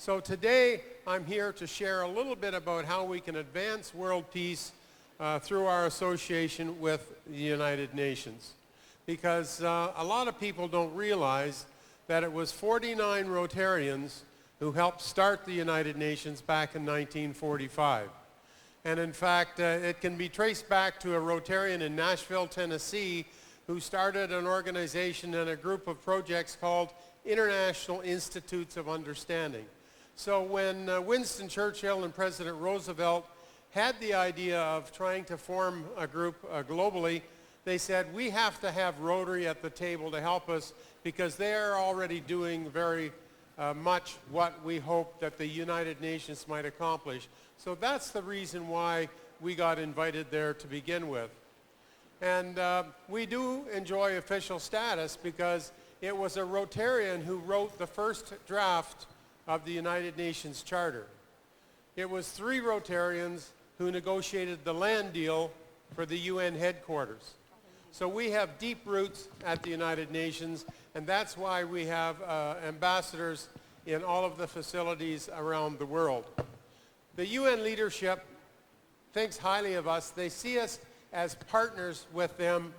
So today I'm here to share a little bit about how we can advance world peace through our association with the United Nations. Because a lot of people don't realize that it was 49 Rotarians who helped start the United Nations back in 1945. And in fact, it can be traced back to a Rotarian in Nashville, Tennessee, who started an organization and a group of projects called International Institutes of Understanding. So when Winston Churchill and President Roosevelt had the idea of trying to form a group globally, they said, we have to have Rotary at the table to help us because they're already doing very much what we hope that the United Nations might accomplish. So that's the reason why we got invited there to begin with. And we do enjoy official status because it was a Rotarian who wrote the first draft of the United Nations Charter. It was 3 Rotarians who negotiated the land deal for the UN headquarters. So we have deep roots at the United Nations, and that's why we have ambassadors in all of the facilities around the world. The UN leadership thinks highly of us. They see us as partners with them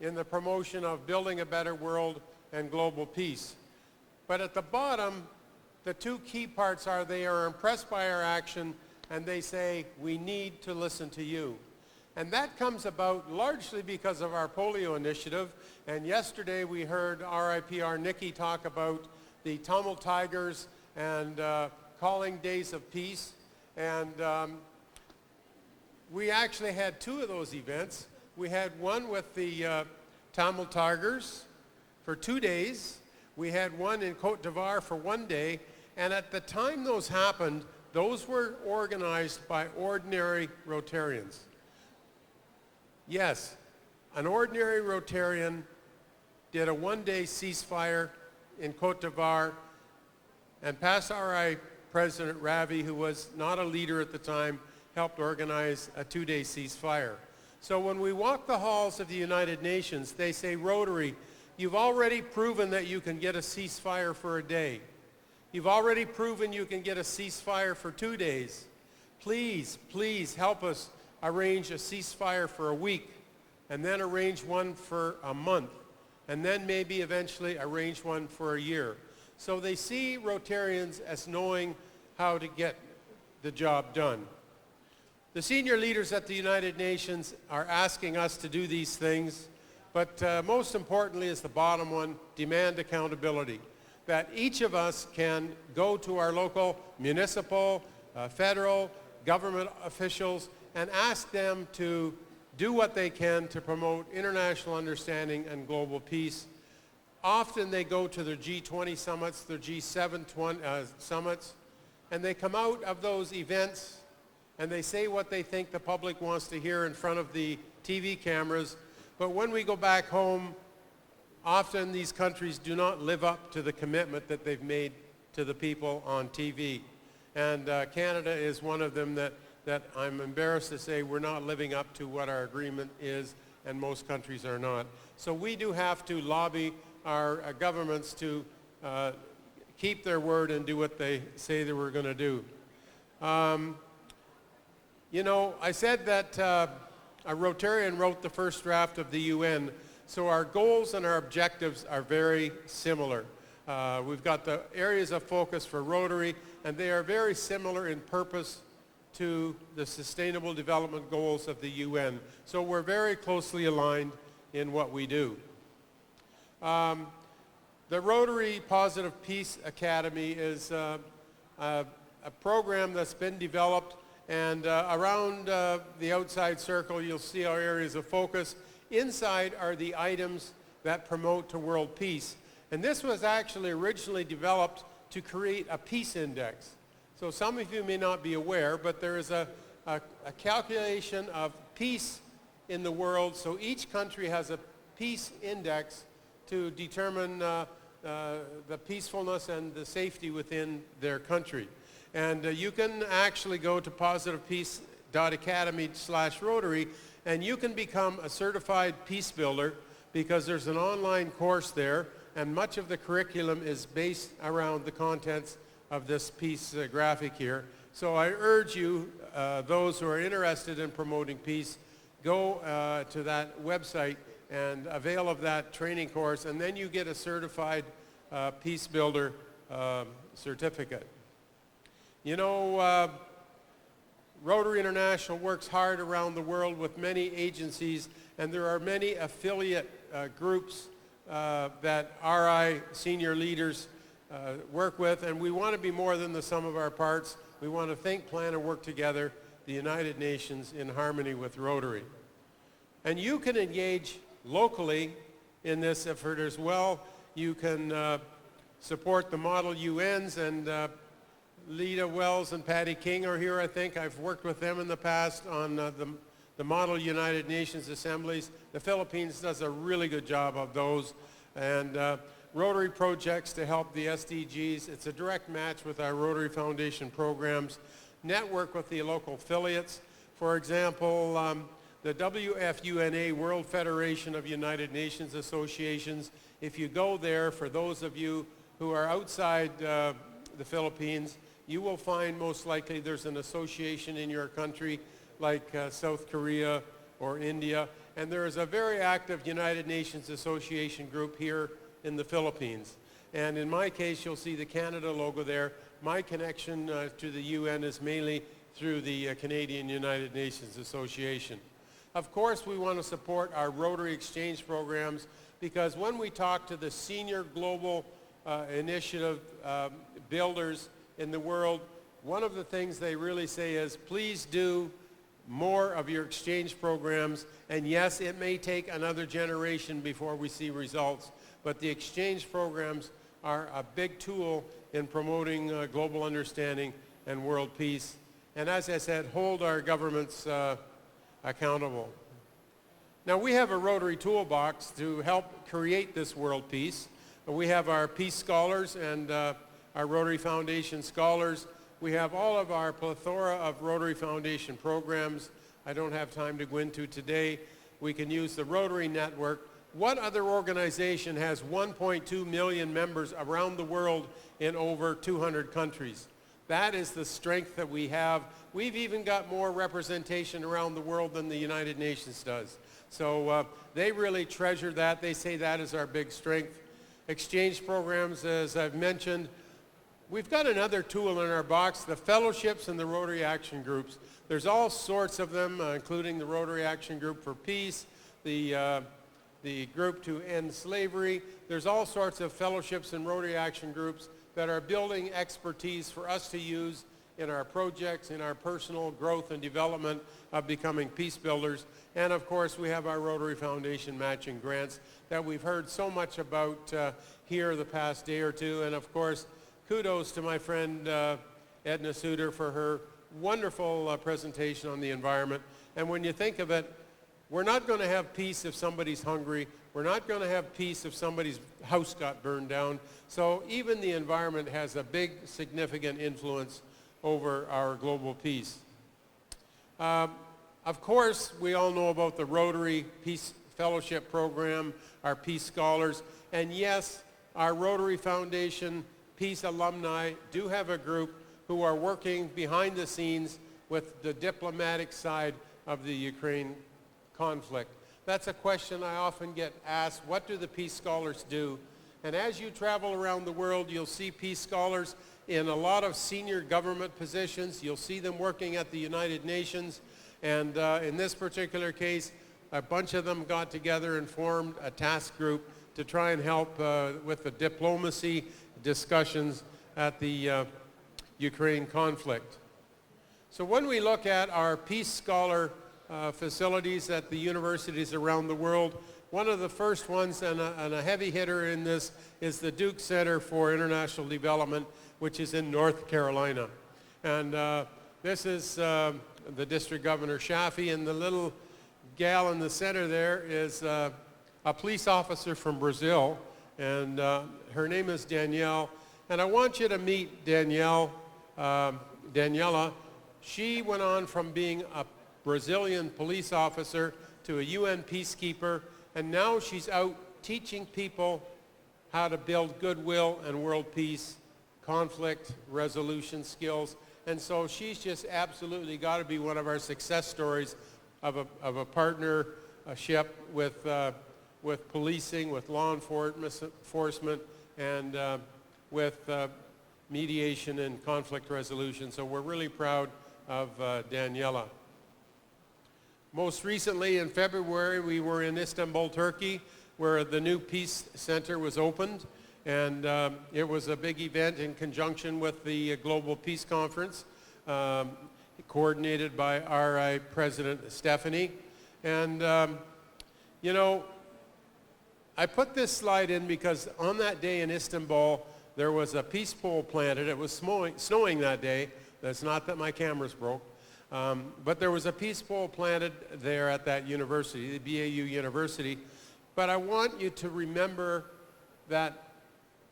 in the promotion of building a better world and global peace. But at the bottom, the 2 key parts are they are impressed by our action and they say, we need to listen to you. And that comes about largely because of our polio initiative. And yesterday we heard RIPR Nikki talk about the Tamil Tigers and calling days of peace. And we actually had 2 of those events. We had one with the Tamil Tigers for 2 days. We had one in Côte d'Ivoire for 1 day. And at the time those happened, those were organized by ordinary Rotarians. Yes, an ordinary Rotarian did a 1-day ceasefire in Côte d'Ivoire, and past RI President Ravi, who was not a leader at the time, helped organize a 2-day ceasefire. So when we walk the halls of the United Nations, they say, Rotary, you've already proven that you can get a ceasefire for a day. You've already proven you can get a ceasefire for 2 days. Please, please help us arrange a ceasefire for a week, and then arrange one for a month, and then maybe eventually arrange one for a year. So they see Rotarians as knowing how to get the job done. The senior leaders at the United Nations are asking us to do these things, but most importantly is the bottom one, demand accountability. That each of us can go to our local municipal, federal, government officials and ask them to do what they can to promote international understanding and global peace. Often they go to their G20 summits, their G7 summits, and they come out of those events and they say what they think the public wants to hear in front of the TV cameras. But when we go back home, often these countries do not live up to the commitment that they've made to the people on TV. And Canada is one of them that I'm embarrassed to say we're not living up to what our agreement is, and most countries are not. So we do have to lobby our governments to keep their word and do what they say they were going to do. You know, I said that a Rotarian wrote the first draft of the UN, so our goals and our objectives are very similar. We've got the areas of focus for Rotary, and they are very similar in purpose to the Sustainable Development Goals of the UN. So we're very closely aligned in what we do. The Rotary Positive Peace Academy is a program that's been developed, and around the outside circle you'll see our areas of focus. Inside are the items that promote to world peace. And this was actually originally developed to create a peace index. So some of you may not be aware, but there is a calculation of peace in the world. So each country has a peace index to determine the peacefulness and the safety within their country. And you can actually go to positivepeace.academy/Rotary, and you can become a certified peace builder because there's an online course there, and much of the curriculum is based around the contents of this peace graphic here. So I urge you, those who are interested in promoting peace, go to that website and avail of that training course, and then you get a certified peace builder certificate. You know, Rotary International works hard around the world with many agencies, and there are many affiliate groups that RI senior leaders work with, and we want to be more than the sum of our parts. We want to think, plan, and work together, the United Nations, in harmony with Rotary. And you can engage locally in this effort as well. You can support the Model UNs, and Lita Wells and Patty King are here, I think. I've worked with them in the past on the Model United Nations Assemblies. The Philippines does a really good job of those. And Rotary projects to help the SDGs. It's a direct match with our Rotary Foundation programs. Network with the local affiliates. For example, the WFUNA, World Federation of United Nations Associations. If you go there, for those of you who are outside the Philippines, you will find most likely there's an association in your country like South Korea or India. And there is a very active United Nations Association group here in the Philippines. And in my case, you'll see the Canada logo there. My connection to the UN is mainly through the Canadian United Nations Association. Of course, we want to support our Rotary exchange programs, because when we talk to the senior global initiative builders in the world, one of the things they really say is, please do more of your exchange programs. And yes, it may take another generation before we see results, but the exchange programs are a big tool in promoting global understanding and world peace. And as I said, hold our governments accountable. Now, we have a Rotary toolbox to help create this world peace. We have our Peace Scholars and our Rotary Foundation Scholars. We have all of our plethora of Rotary Foundation programs. I don't have time to go into today. We can use the Rotary Network. What other organization has 1.2 million members around the world in over 200 countries? That is the strength that we have. We've even got more representation around the world than the United Nations does. So they really treasure that. They say that is our big strength. Exchange programs, as I've mentioned. We've got another tool in our box, the fellowships and the Rotary Action Groups. There's all sorts of them, including the Rotary Action Group for Peace, the group to end slavery. There's all sorts of fellowships and Rotary Action Groups that are building expertise for us to use in our projects, in our personal growth and development of becoming peace builders. And of course, we have our Rotary Foundation matching grants that we've heard so much about here the past day or two. And of course, kudos to my friend Edna Suter for her wonderful presentation on the environment. And when you think of it, we're not going to have peace if somebody's hungry. We're not going to have peace if somebody's house got burned down. So even the environment has a big, significant influence over our global peace. Of course, we all know about the Rotary Peace Fellowship Program, our Peace Scholars, and yes, our Rotary Foundation Peace alumni do have a group who are working behind the scenes with the diplomatic side of the Ukraine conflict. That's a question I often get asked. What do the Peace Scholars do? And as you travel around the world, you'll see Peace Scholars in a lot of senior government positions. You'll see them working at the United Nations. And in this particular case, a bunch of them got together and formed a task group to try and help with the diplomacy discussions at the Ukraine conflict. So when we look at our Peace Scholar facilities at the universities around the world, one of the first ones and a heavy hitter in this is the Duke Center for International Development, which is in North Carolina. And this is the District Governor Shafi, and the little gal in the center there is a police officer from Brazil, and her name is Danielle. And I want you to meet Daniela. She went on from being a Brazilian police officer to a UN peacekeeper, and now she's out teaching people how to build goodwill and world peace conflict resolution skills. And so she's just absolutely got to be one of our success stories of a partnership with policing, with law enforcement, and with mediation and conflict resolution. So we're really proud of Daniela. Most recently in February, we were in Istanbul, Turkey, where the new Peace Center was opened. And it was a big event in conjunction with the Global Peace Conference, coordinated by RI President Stephanie. And, you know, I put this slide in because on that day in Istanbul, there was a peace pole planted. It was snowing that day. That's not that my cameras broke. But there was a peace pole planted there at that university, the BAU University. But I want you to remember that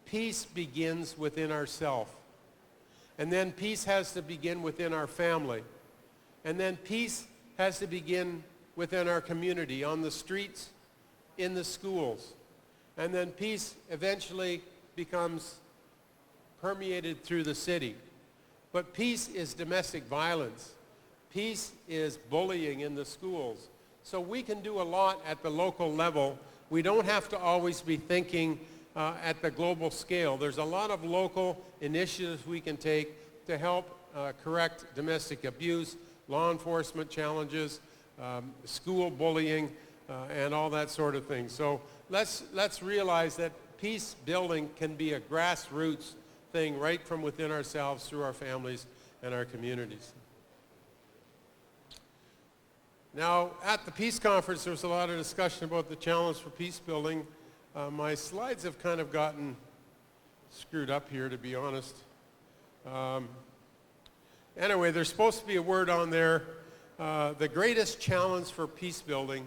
peace begins within ourselves. And then peace has to begin within our family. And then peace has to begin within our community, on the streets, in the schools. And then peace eventually becomes permeated through the city. But peace is domestic violence. Peace is bullying in the schools. So we can do a lot at the local level. We don't have to always be thinking at the global scale. There's a lot of local initiatives we can take to help correct domestic abuse, law enforcement challenges, school bullying, and all that sort of thing. So let's realize that peace building can be a grassroots thing right from within ourselves through our families and our communities. Now, at the Peace Conference, there was a lot of discussion about the challenge for peace building. My slides have kind of gotten screwed up here, to be honest. Anyway, there's supposed to be a word on there, the greatest challenge for peace building,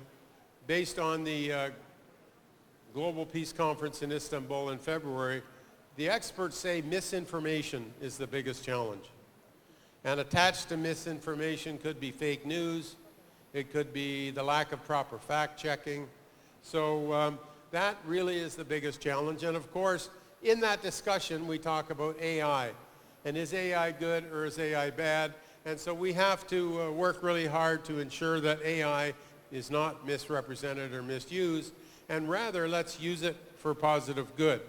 based on the Global Peace Conference in Istanbul in February. The experts say misinformation is the biggest challenge. And attached to misinformation could be fake news. It could be the lack of proper fact-checking. So that really is the biggest challenge. And of course, in that discussion, we talk about AI. And is AI good or is AI bad? And so we have to work really hard to ensure that AI is not misrepresented or misused, and rather let's use it for positive good.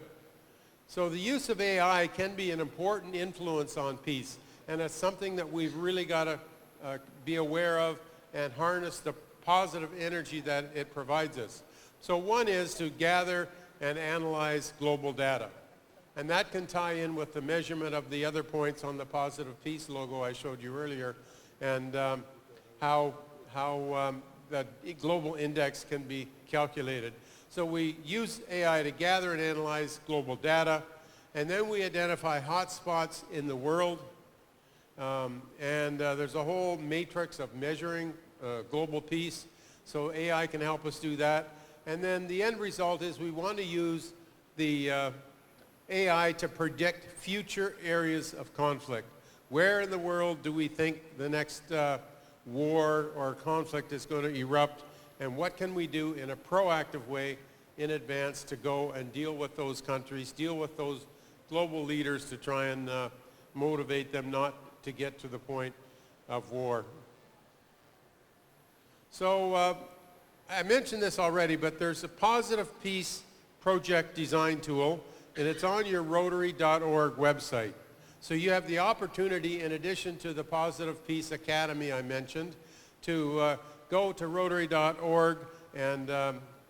So the use of AI can be an important influence on peace, and it's something that we've really got to be aware of and harness the positive energy that it provides us. So one is to gather and analyze global data. And that can tie in with the measurement of the other points on the Positive Peace logo I showed you earlier, and how that global index can be calculated. So we use AI to gather and analyze global data, and then we identify hotspots in the world. There's a whole matrix of measuring global peace, so AI can help us do that. And then the end result is we want to use the AI to predict future areas of conflict. Where in the world do we think the next war or conflict is going to erupt, and what can we do in a proactive way in advance to go and deal with those countries, deal with those global leaders to try and motivate them not to get to the point of war. So I mentioned this already, but there's a Positive Peace project design tool, and it's on your Rotary.org website. So you have the opportunity, in addition to the Positive Peace Academy I mentioned, to go to Rotary.org and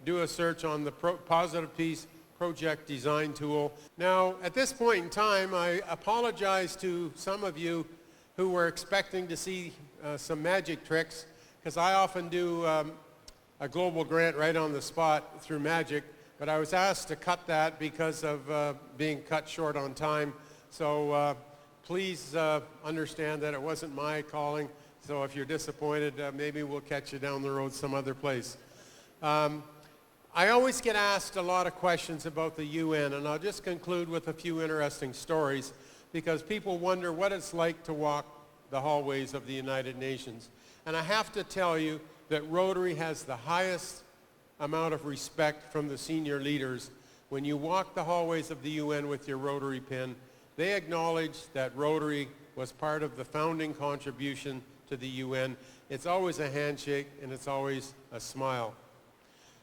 do a search on the Positive Peace project design tool. Now, at this point in time, I apologize to some of you who were expecting to see some magic tricks, because I often do a global grant right on the spot through magic, but I was asked to cut that because of being cut short on time. So please understand that it wasn't my calling. So if you're disappointed, maybe we'll catch you down the road some other place. I always get asked a lot of questions about the UN, and I'll just conclude with a few interesting stories, because people wonder what it's like to walk the hallways of the United Nations. And I have to tell you that Rotary has the highest amount of respect from the senior leaders. When you walk the hallways of the UN with your Rotary pin, they acknowledged that Rotary was part of the founding contribution to the UN. It's always a handshake and it's always a smile.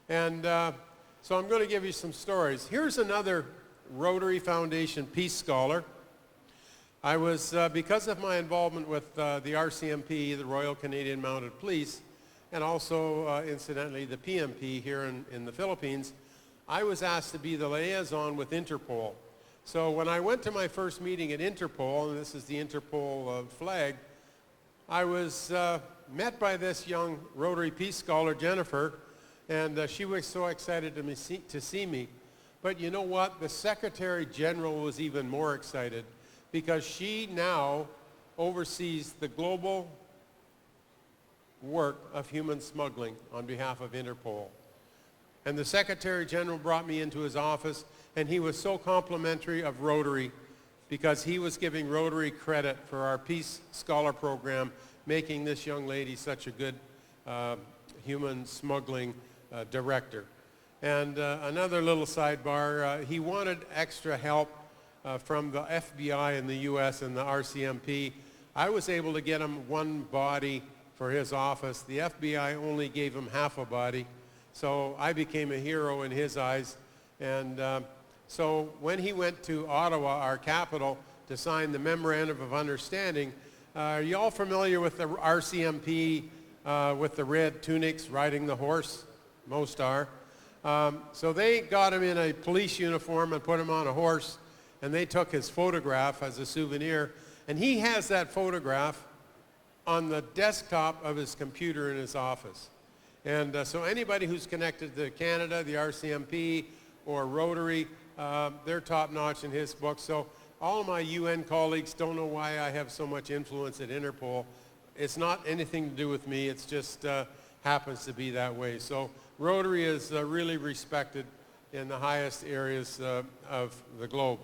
And so I'm going to give you some stories. Here's another Rotary Foundation Peace Scholar. I was, because of my involvement with the RCMP, the Royal Canadian Mounted Police, and also, incidentally, the PMP here in the Philippines, I was asked to be the liaison with Interpol. So when I went to my first meeting at Interpol, and this is the Interpol flag, I was met by this young Rotary Peace Scholar, Jennifer, and she was so excited to see me. But you know what? The Secretary General was even more excited because she now oversees the global work of human smuggling on behalf of Interpol. And the Secretary General brought me into his office, and he was so complimentary of Rotary because he was giving Rotary credit for our Peace Scholar program, making this young lady such a good human smuggling director. And another little sidebar, he wanted extra help from the FBI in the US and the RCMP. I was able to get him one body for his office. The FBI only gave him half a body. So I became a hero in his eyes. And so when he went to Ottawa, our capital, to sign the Memorandum of Understanding, are you all familiar with the RCMP with the red tunics riding the horse? Most are. So they got him in a police uniform and put him on a horse, and they took his photograph as a souvenir, and he has that photograph on the desktop of his computer in his office. And so anybody who's connected to Canada, the RCMP, or Rotary, they're top-notch in his book. So all of my UN colleagues don't know why I have so much influence at Interpol. It's not anything to do with me. It's just happens to be that way. So Rotary is really respected in the highest areas of the globe.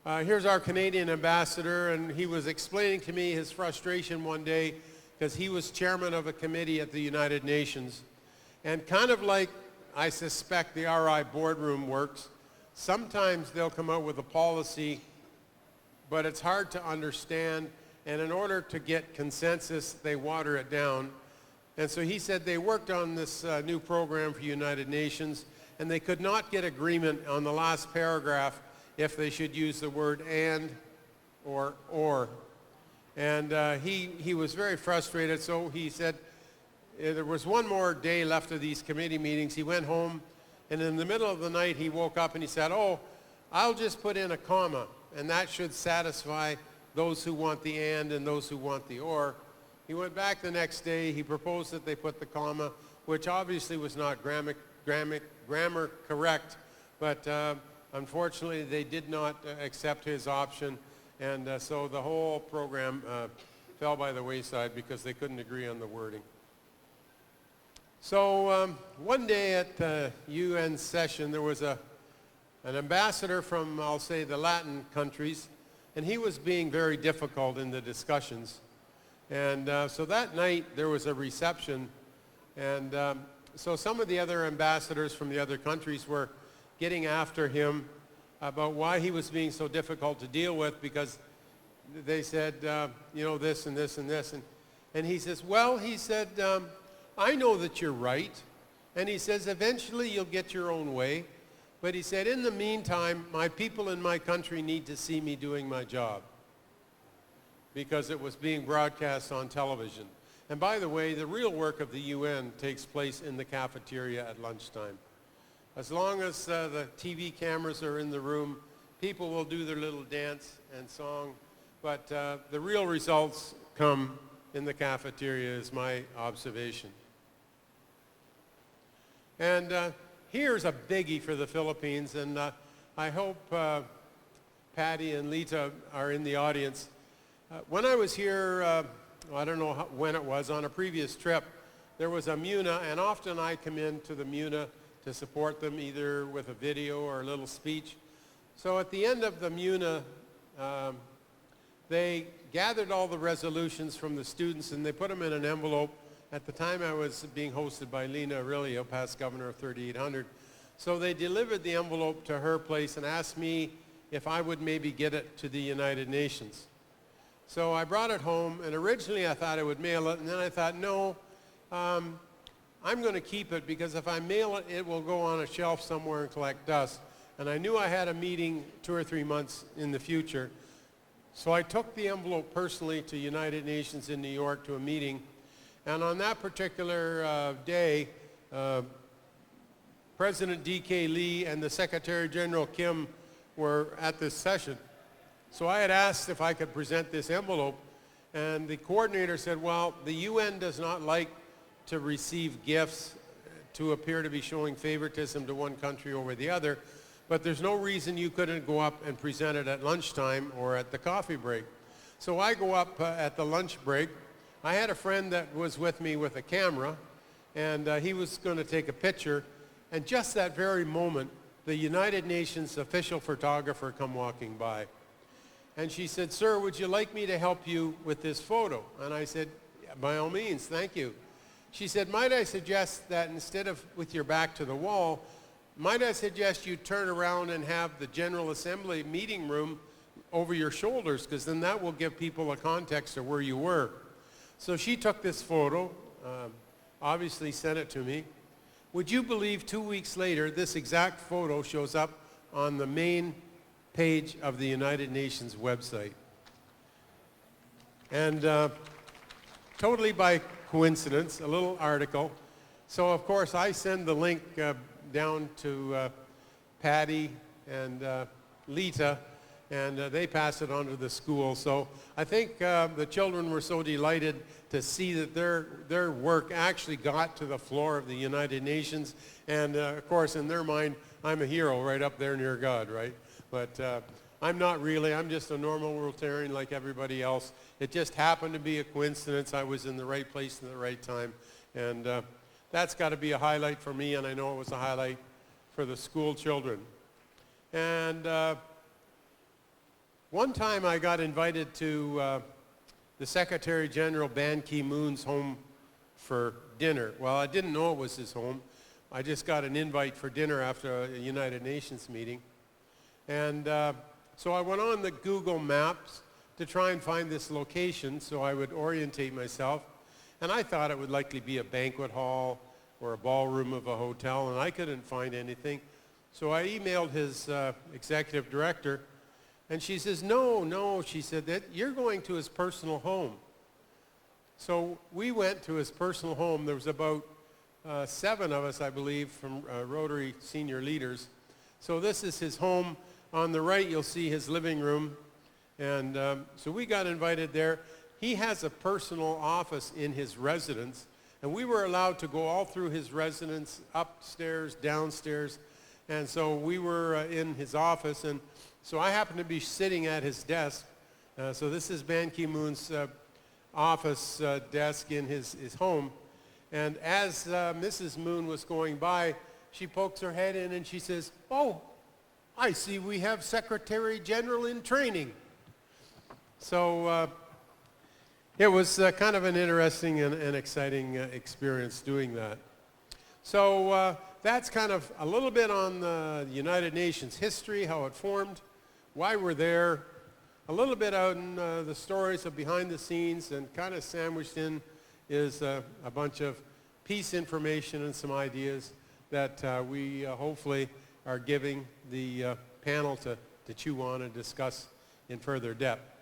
Here's our Canadian ambassador, and he was explaining to me his frustration one day because he was chairman of a committee at the United Nations. And kind of like I suspect the RI boardroom works, sometimes they'll come out with a policy, but it's hard to understand, and in order to get consensus, they water it down. And so he said they worked on this new program for United Nations, and they could not get agreement on the last paragraph if they should use the word and or. And he was very frustrated, so he said there was one more day left of these committee meetings. He went home, and in the middle of the night he woke up and he said, oh, I'll just put in a comma, and that should satisfy those who want the and those who want the or. He went back the next day, he proposed that they put the comma, which obviously was not grammar correct, but unfortunately they did not accept his option, and so the whole program fell by the wayside because they couldn't agree on the wording. So one day at the UN session there was an ambassador from, I'll say, the Latin countries, and he was being very difficult in the discussions. And so that night there was a reception, and so some of the other ambassadors from the other countries were getting after him about why he was being so difficult to deal with, because they said, you know, this and this and this. And he says, well, he said, I know that you're right. And he says, eventually you'll get your own way. But he said, in the meantime, my people in my country need to see me doing my job, because it was being broadcast on television. And by the way, the real work of the UN takes place in the cafeteria at lunchtime. As long as the TV cameras are in the room, people will do their little dance and song, but the real results come in the cafeteria, is my observation. And here's a biggie for the Philippines, and I hope Patty and Lita are in the audience. When I was here, I don't know when it was, on a previous trip, there was a MUNA, and often I come into the MUNA to support them either with a video or a little speech. So at the end of the MUNA, they gathered all the resolutions from the students and they put them in an envelope. At the time I was being hosted by Lena Aurelio, past governor of 3800. So they delivered the envelope to her place and asked me if I would maybe get it to the United Nations. So I brought it home, and originally I thought I would mail it, and then I thought, no, I'm going to keep it, because if I mail it, it will go on a shelf somewhere and collect dust. And I knew I had a meeting 2 or 3 months in the future. So I took the envelope personally to United Nations in New York to a meeting. And on that particular day, President D.K. Lee and the Secretary General Kim were at this session. So I had asked if I could present this envelope, and the coordinator said, well, the UN does not like to receive gifts to appear to be showing favoritism to one country over the other, but there's no reason you couldn't go up and present it at lunchtime or at the coffee break. So I go up at the lunch break. I had a friend that was with me with a camera, and he was going to take a picture, and just that very moment, the United Nations official photographer come walking by. And she said, sir, would you like me to help you with this photo? And I said, by all means, thank you. She said, might I suggest that instead of with your back to the wall, might I suggest you turn around and have the General Assembly meeting room over your shoulders, because then that will give people a context of where you were. So she took this photo, obviously sent it to me. Would you believe 2 weeks later, this exact photo shows up on the main page of the United Nations website. And totally by coincidence, a little article. So of course I send the link down to Patty and Lita, and they pass it on to the school. So I think the children were so delighted to see that their work actually got to the floor of the United Nations. And of course, in their mind, I'm a hero right up there near God, right? But I'm not really. I'm just a normal Rotarian like everybody else. It just happened to be a coincidence. I was in the right place at the right time. And that's got to be a highlight for me, and I know it was a highlight for the school children. And one time I got invited to the Secretary General Ban Ki-moon's home for dinner. Well, I didn't know it was his home. I just got an invite for dinner after a United Nations meeting. And so I went on the Google Maps to try and find this location so I would orientate myself. And I thought it would likely be a banquet hall or a ballroom of a hotel, and I couldn't find anything. So I emailed his executive director, and she says, no, she said, that you're going to his personal home. So we went to his personal home. There was about 7 of us, I believe, from Rotary senior leaders. So this is his home. On the right, you'll see his living room. And so we got invited there. He has a personal office in his residence, and we were allowed to go all through his residence, upstairs, downstairs. And so we were in his office, and so I happened to be sitting at his desk. So this is Ban Ki-moon's office desk in his home. And as Mrs. Moon was going by, she pokes her head in and she says, oh, I see we have Secretary General in training. So it was kind of an interesting and exciting experience doing that. So that's kind of a little bit on the United Nations history, how it formed, why we're there, a little bit out in the stories of behind the scenes, and kind of sandwiched in is a bunch of peace information and some ideas that we hopefully are giving the panel to chew on and discuss in further depth.